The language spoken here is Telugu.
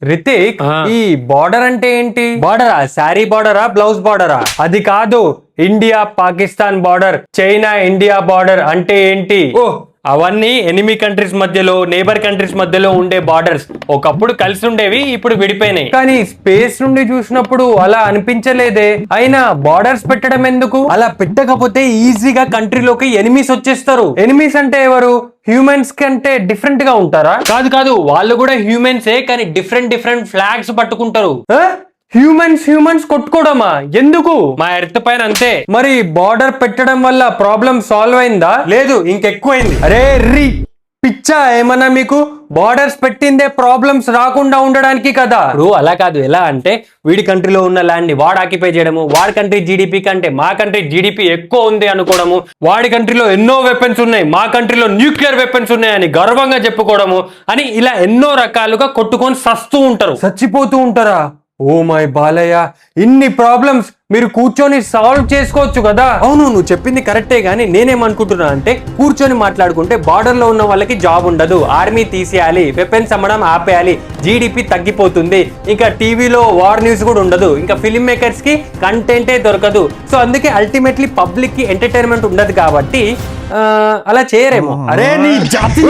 రితిక్, ఈ బార్డర్ అంటే ఏంటి? బార్డరా? శారీ బార్డరా, బ్లౌజ్ బార్డరా? అది కాదు, India Pakistan border, China India border అంటే ఏంటి? ఓ, అవన్నీ ఎనిమీ కంట్రీస్ మధ్యలో, నేబర్ కంట్రీస్ మధ్యలో ఉండే బార్డర్స్. ఒకప్పుడు కలిసి ఉండేవి, ఇప్పుడు విడిపోయినాయి. కానీ స్పేస్ నుండి చూసినప్పుడు అలా అనిపించలేదే. అయినా బార్డర్స్ పెట్టడం ఎందుకు? అలా పెట్టకపోతే ఈజీగా కంట్రీలోకి ఎనిమీస్ వచ్చేస్తారు. ఎనిమీస్ అంటే ఎవరు? హ్యూమన్స్ కంటే డిఫరెంట్ గా ఉంటారా? కాదు కాదు, వాళ్ళు కూడా హ్యూమన్సే, కానీ డిఫరెంట్ డిఫరెంట్ ఫ్లాగ్స్ పట్టుకుంటారు. హ్యూమన్స్ కొట్టుకోవడమా? ఎందుకు? మా ఎర్త్ పైన అంతే. మరి బార్డర్ పెట్టడం వల్ల ప్రాబ్లం సాల్వ్ అయిందా? లేదు, ఇంకెక్కువైంది. అరే పిచ్చా ఏమన్నా మీకు? బార్డర్స్ పెట్టిందే ప్రాబ్లమ్స్ రాకుండా ఉండడానికి కదా. ఇప్పుడు అలా కాదు, ఎలా అంటే వీడి కంట్రీలో ఉన్న ల్యాండ్ ని వాడు ఆక్యుపై చేయడము, వాడి కంట్రీ జీడిపి కంటే మా కంట్రీ జీడిపి ఎక్కువ ఉంది అనుకోవడము, వాడి కంట్రీలో ఎన్నో వెపన్స్ ఉన్నాయి, మా కంట్రీలో న్యూక్లియర్ వెపన్స్ ఉన్నాయని గర్వంగా చెప్పుకోవడము, అని ఇలా ఎన్నో రకాలుగా కొట్టుకొని సస్తూ ఉంటారు, చచ్చిపోతూ ఉంటారా? ఓ మై బాలయ్య, ఇన్ని ప్రాబ్లమ్స్ మీరు కూర్చొని సాల్వ్ చేసుకోవచ్చు కదా. అవును, నువ్వు చెప్పింది కరెక్టే, గానీ నేనేమనుకుంటున్నా అంటే కూర్చొని మాట్లాడుకుంటే బార్డర్ లో ఉన్న వాళ్ళకి జాబ్ ఉండదు, ఆర్మీ తీసేయాలి, వెపన్స్ అమ్మడం ఆపేయాలి, జీడిపి తగ్గిపోతుంది, ఇంకా టీవీలో వార్ న్యూస్ కూడా ఉండదు, ఇంకా ఫిల్మ్ మేకర్స్ కి కంటెంటే దొరకదు. సో అందుకే అల్టిమేట్లీ పబ్లిక్ కి ఎంటర్టైన్మెంట్ ఉండదు కాబట్టి అలా చేయరేమో. అరే నీ జాతి